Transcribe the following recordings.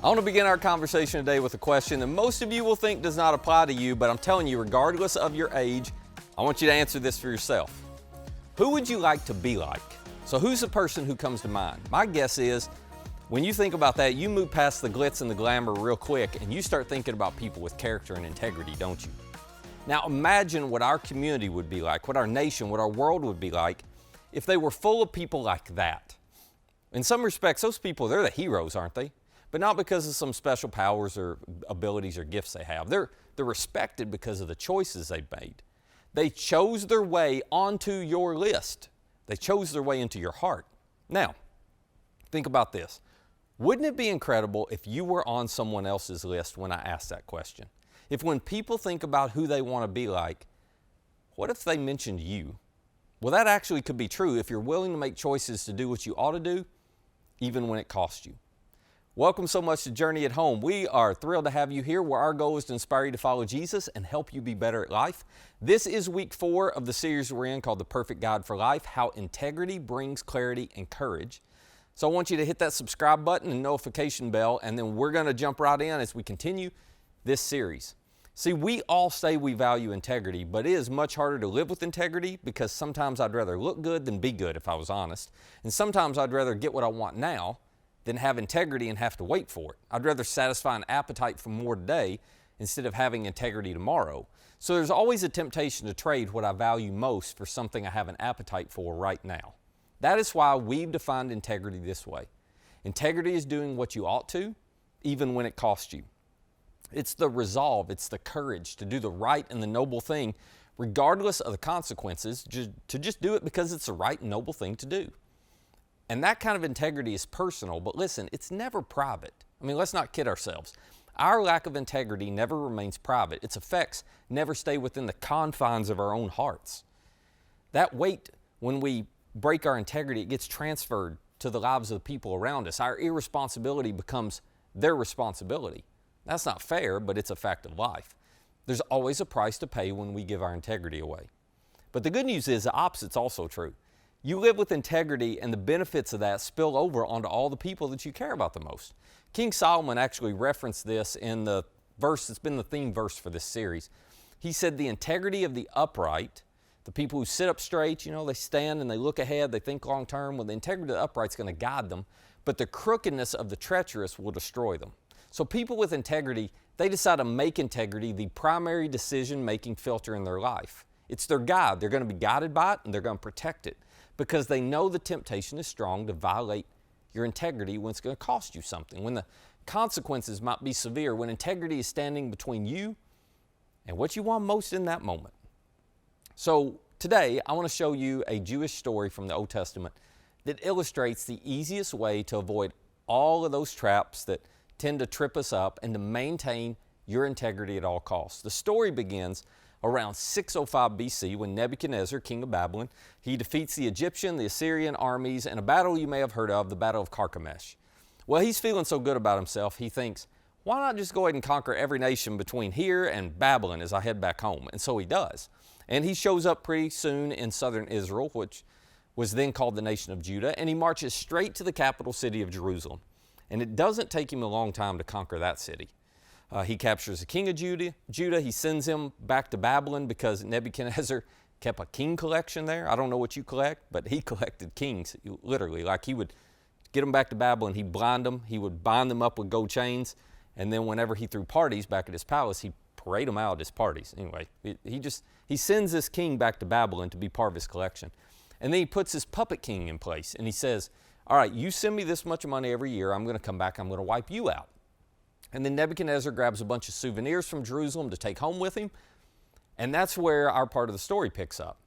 I want to begin our conversation today with a question that most of you will think does not apply to you, but I'm telling you, regardless of your age, I want you to answer this for yourself. Who would you like to be like? So who's the person who comes to mind? My guess is when you think about that, you move past the glitz and the glamour real quick and you start thinking about people with character and integrity, don't you? Now imagine what our community would be like, what our nation, what our world would be like if they were full of people like that. In some respects, those people, they're the heroes, aren't they? But not because of some special powers or abilities or gifts they have. They're respected because of the choices they've made. They chose their way onto your list. They chose their way into your heart. Now, think about this. Wouldn't it be incredible if you were on someone else's list when I asked that question? If when people think about who they want to be like, what if they mentioned you? Well, that actually could be true if you're willing to make choices to do what you ought to do, even when it costs you. Welcome so much to Journey at Home. We are thrilled to have you here, where our goal is to inspire you to follow Jesus and help you be better at life. This is week 4 of the series we're in called The Perfect Guide for Life, How Integrity Brings Clarity and Courage. So I want you to hit that subscribe button and notification bell, and then we're going to jump right in as we continue this series. See, we all say we value integrity, but it is much harder to live with integrity because sometimes I'd rather look good than be good, if I was honest. And sometimes I'd rather get what I want now than have integrity and have to wait for it. I'd rather satisfy an appetite for more today instead of having integrity tomorrow. So there's always a temptation to trade what I value most for something I have an appetite for right now. That is why we've defined integrity this way. Integrity is doing what you ought to, even when it costs you. It's the resolve, it's the courage to do the right and the noble thing, regardless of the consequences, to just do it because it's the right and noble thing to do. And that kind of integrity is personal, but listen, it's never private. I mean, let's not kid ourselves. Our lack of integrity never remains private. Its effects never stay within the confines of our own hearts. That weight, when we break our integrity, it gets transferred to the lives of the people around us. Our irresponsibility becomes their responsibility. That's not fair, but it's a fact of life. There's always a price to pay when we give our integrity away. But the good news is the opposite's also true. You live with integrity, and the benefits of that spill over onto all the people that you care about the most. King Solomon actually referenced this in the verse that's been the theme verse for this series. He said, the integrity of the upright, the people who sit up straight, they stand and they look ahead, they think long term. Well, the integrity of the upright is going to guide them, but the crookedness of the treacherous will destroy them. So people with integrity, they decide to make integrity the primary decision-making filter in their life. It's their guide. They're going to be guided by it, and they're going to protect it because they know the temptation is strong to violate your integrity when it's going to cost you something, when the consequences might be severe, when integrity is standing between you and what you want most in that moment. So today, I want to show you a Jewish story from the Old Testament that illustrates the easiest way to avoid all of those traps that tend to trip us up and to maintain your integrity at all costs. The story begins around 605 BC when Nebuchadnezzar, king of Babylon, he defeats the Egyptian, the Assyrian armies in a battle you may have heard of, the Battle of Carchemish. Well, he's feeling so good about himself, he thinks, why not just go ahead and conquer every nation between here and Babylon as I head back home? And so he does. And he shows up pretty soon in southern Israel, which was then called the nation of Judah, and he marches straight to the capital city of Jerusalem. And it doesn't take him a long time to conquer that city. He captures the king of Judah. He sends him back to Babylon because Nebuchadnezzar kept a king collection there. I don't know what you collect, but he collected kings, literally. Like he would get them back to Babylon, he'd blind them, he would bind them up with gold chains, and then whenever he threw parties back at his palace, he'd parade them out at his parties. Anyway, he sends this king back to Babylon to be part of his collection. And then he puts his puppet king in place, and he says, all right, you send me this much money every year, I'm going to come back, I'm going to wipe you out. And then Nebuchadnezzar grabs a bunch of souvenirs from Jerusalem to take home with him, and that's where our part of the story picks up.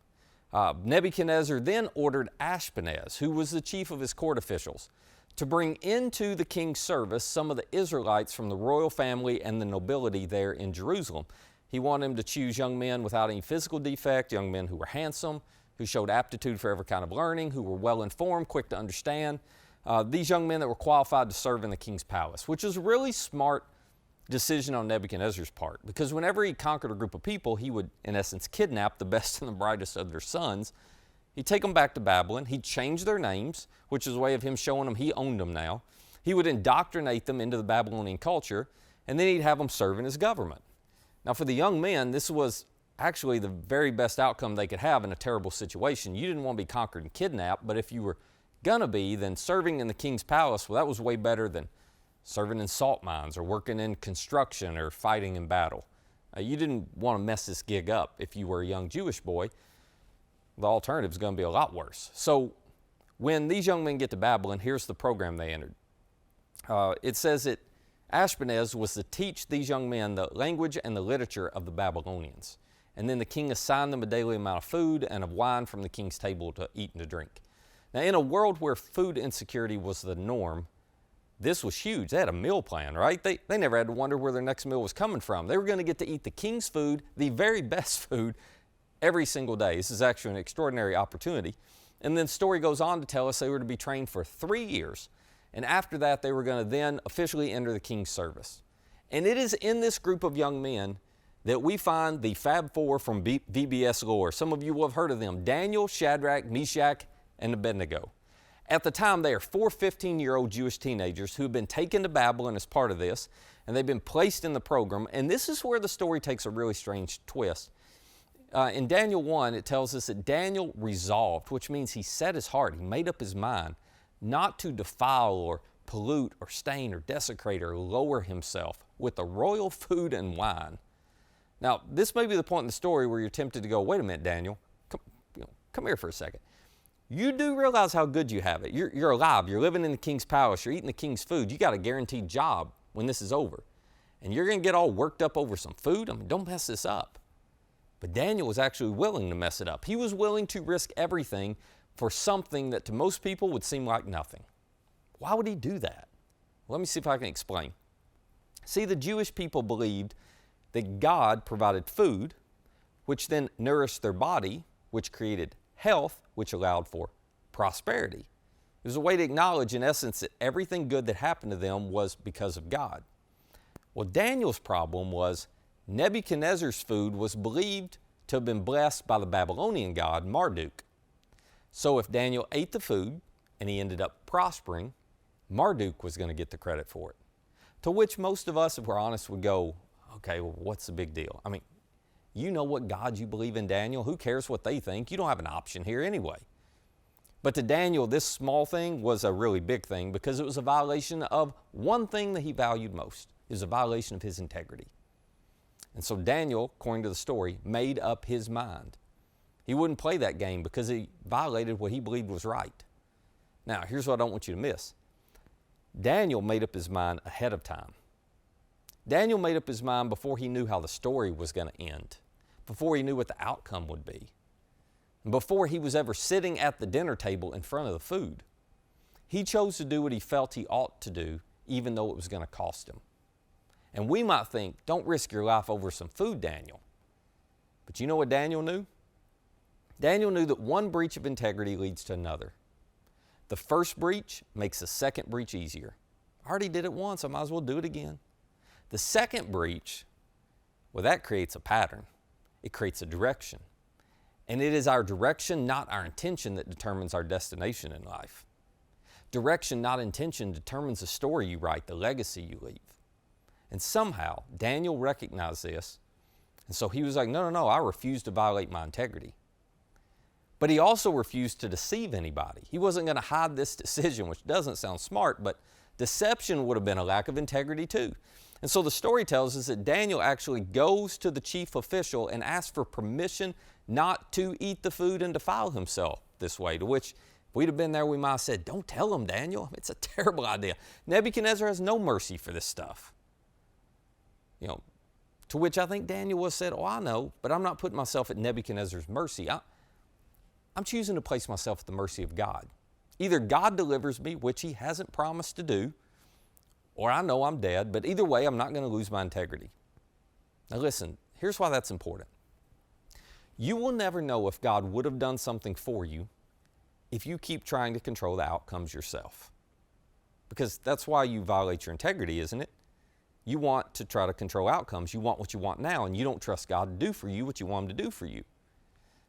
Nebuchadnezzar then ordered Ashpenaz, who was the chief of his court officials, to bring into the king's service some of the Israelites from the royal family and the nobility there in Jerusalem. He wanted him to choose young men without any physical defect, young men who were handsome, who showed aptitude for every kind of learning, who were well-informed, quick to understand. These young men that were qualified to serve in the king's palace, which was a really smart decision on Nebuchadnezzar's part, because whenever he conquered a group of people, he would, in essence, kidnap the best and the brightest of their sons. He'd take them back to Babylon. He'd change their names, which is a way of him showing them he owned them now. He would indoctrinate them into the Babylonian culture, and then he'd have them serve in his government. Now, for the young men, this was actually the very best outcome they could have in a terrible situation. You didn't want to be conquered and kidnapped, but if you were gonna be, then serving in the king's palace, well, that was way better than serving in salt mines or working in construction or fighting in battle. You didn't want to mess this gig up if you were a young Jewish boy. The alternative is going to be a lot worse. So when these young men get to Babylon, here's the program they entered. It says that Ashpenaz was to teach these young men the language and the literature of the Babylonians. And then the king assigned them a daily amount of food and of wine from the king's table to eat and to drink. Now, in a world where food insecurity was the norm, this was huge. They had a meal plan, right? They never had to wonder where their next meal was coming from. They were going to get to eat the king's food, the very best food, every single day. This is actually an extraordinary opportunity. And then the story goes on to tell us they were to be trained for 3 years. And after that, they were going to then officially enter the king's service. And it is in this group of young men that we find the Fab Four from VBS lore. Some of you will have heard of them: Daniel, Shadrach, Meshach, and Abednego. At the time, they are 4 15-year-old Jewish teenagers who have been taken to Babylon as part of this, and they've been placed in the program. And this is where the story takes a really strange twist. In Daniel 1, it tells us that Daniel resolved, which means he set his heart, he made up his mind not to defile or pollute or stain or desecrate or lower himself with the royal food and wine. Now, this may be the point in the story where you're tempted to go, wait a minute, Daniel, come here for a second. You do realize how good you have it. You're alive. You're living in the king's palace. You're eating the king's food. You got a guaranteed job when this is over. And you're going to get all worked up over some food? I mean, don't mess this up. But Daniel was actually willing to mess it up. He was willing to risk everything for something that to most people would seem like nothing. Why would he do that? Let me see if I can explain. See, the Jewish people believed that God provided food, which then nourished their body, which created health, which allowed for prosperity. It was a way to acknowledge, in essence, that everything good that happened to them was because of God. Well, Daniel's problem was Nebuchadnezzar's food was believed to have been blessed by the Babylonian god Marduk. So if Daniel ate the food and he ended up prospering, Marduk was going to get the credit for it. To which most of us, if we're honest, would go, okay, well, what's the big deal? I mean, you know what God you believe in, Daniel. Who cares what they think? You don't have an option here anyway. But to Daniel, this small thing was a really big thing because it was a violation of one thing that he valued most. It was a violation of his integrity. And so Daniel, according to the story, made up his mind. He wouldn't play that game because he violated what he believed was right. Now, here's what I don't want you to miss. Daniel made up his mind ahead of time. Daniel made up his mind before he knew how the story was going to end, before he knew what the outcome would be, and before he was ever sitting at the dinner table in front of the food. He chose to do what he felt he ought to do, even though it was going to cost him. And we might think, don't risk your life over some food, Daniel. But you know what Daniel knew? Daniel knew that one breach of integrity leads to another. The first breach makes the second breach easier. I already did it once, I might as well do it again. The second breach, well, that creates a pattern. It creates a direction. And it is our direction, not our intention, that determines our destination in life. Direction, not intention, determines the story you write, the legacy you leave. And somehow, Daniel recognized this, and so he was like, no, I refuse to violate my integrity. But he also refused to deceive anybody. He wasn't going to hide this decision, which doesn't sound smart, but deception would have been a lack of integrity too. And so the story tells us that Daniel actually goes to the chief official and asks for permission not to eat the food and defile himself this way, to which if we'd have been there, we might have said, don't tell him, Daniel. It's a terrible idea. Nebuchadnezzar has no mercy for this stuff. To which I think Daniel was said, oh, I know, but I'm not putting myself at Nebuchadnezzar's mercy. I'm choosing to place myself at the mercy of God. Either God delivers me, which he hasn't promised to do, or I know I'm dead, but either way, I'm not going to lose my integrity. Now listen, here's why that's important. You will never know if God would have done something for you if you keep trying to control the outcomes yourself. Because that's why you violate your integrity, isn't it? You want to try to control outcomes. You want what you want now, and you don't trust God to do for you what you want him to do for you.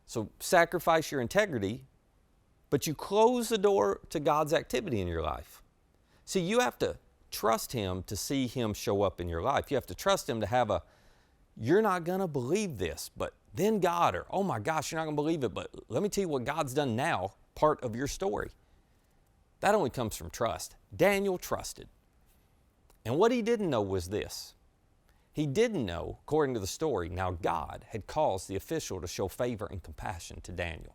So sacrifice your integrity, but you close the door to God's activity in your life. See, you have to trust him to see him show up in your life. You have to trust him to have a, you're not going to believe this, but then God, or oh my gosh, you're not going to believe it, but let me tell you what God's done now, part of your story. That only comes from trust. Daniel trusted. And what he didn't know was this. He didn't know, according to the story, now God had caused the official to show favor and compassion to Daniel.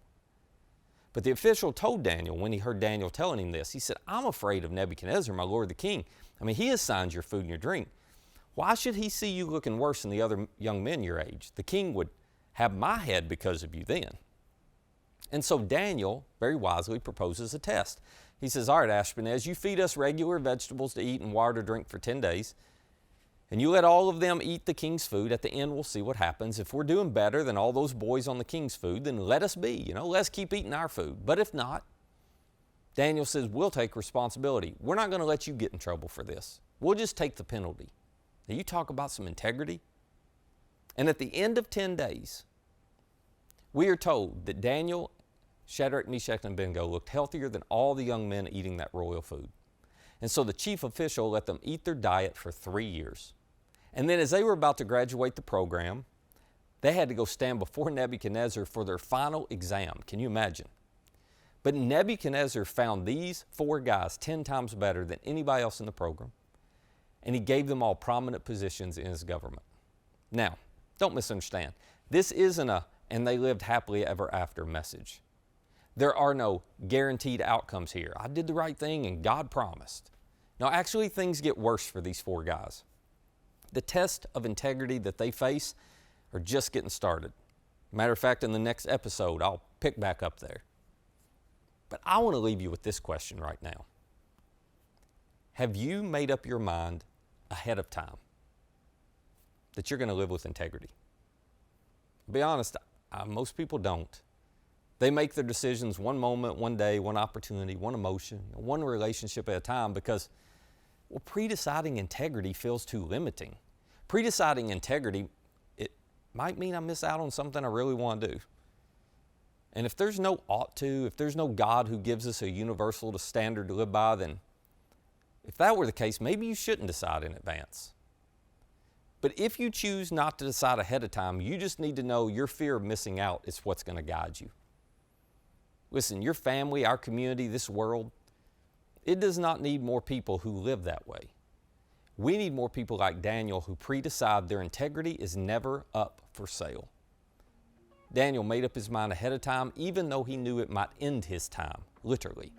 But the official told Daniel, when he heard Daniel telling him this, he said, I'm afraid of Nebuchadnezzar, my lord the king. I mean, he assigns your food and your drink. Why should he see you looking worse than the other young men your age? The king would have my head because of you then. And so Daniel very wisely proposes a test. He says, all right, Ashpenaz, you feed us regular vegetables to eat and water to drink for 10 days. And you let all of them eat the king's food. At the end, we'll see what happens. If we're doing better than all those boys on the king's food, then let us be. Let's keep eating our food. But if not, Daniel says, we'll take responsibility. We're not going to let you get in trouble for this. We'll just take the penalty. Now, you talk about some integrity. And at the end of 10 days, we are told that Daniel, Shadrach, Meshach, and Abednego looked healthier than all the young men eating that royal food. And so the chief official let them eat their diet for 3 years. And then as they were about to graduate the program, they had to go stand before Nebuchadnezzar for their final exam. Can you imagine? But Nebuchadnezzar found these 4 guys 10 times better than anybody else in the program, and he gave them all prominent positions in his government. Now, don't misunderstand. This isn't a, and they lived happily ever after message. There are no guaranteed outcomes here. I did the right thing and God promised. No, actually things get worse for these 4 guys. The test of integrity that they face are just getting started. Matter of fact, in the next episode, I'll pick back up there. But I want to leave you with this question right now. Have you made up your mind ahead of time that you're going to live with integrity? To be honest, most people don't. They make their decisions one moment, one day, one opportunity, one emotion, one relationship at a time because, well, pre-deciding integrity feels too limiting. Pre-deciding integrity, it might mean I miss out on something I really want to do. And if there's no ought to, if there's no God who gives us a universal standard to live by, then if that were the case, maybe you shouldn't decide in advance. But if you choose not to decide ahead of time, you just need to know your fear of missing out is what's going to guide you. Listen, your family, our community, this world, it does not need more people who live that way. We need more people like Daniel who pre-decide their integrity is never up for sale. Daniel made up his mind ahead of time, even though he knew it might end his time, literally.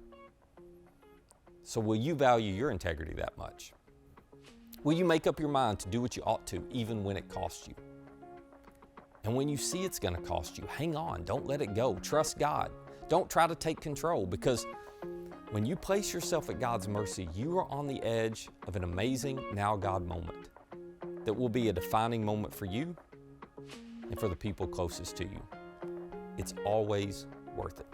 So will you value your integrity that much? Will you make up your mind to do what you ought to, even when it costs you? And when you see it's going to cost you, hang on, don't let it go. Trust God. Don't try to take control, because when you place yourself at God's mercy, you are on the edge of an amazing now God moment that will be a defining moment for you and for the people closest to you. It's always worth it.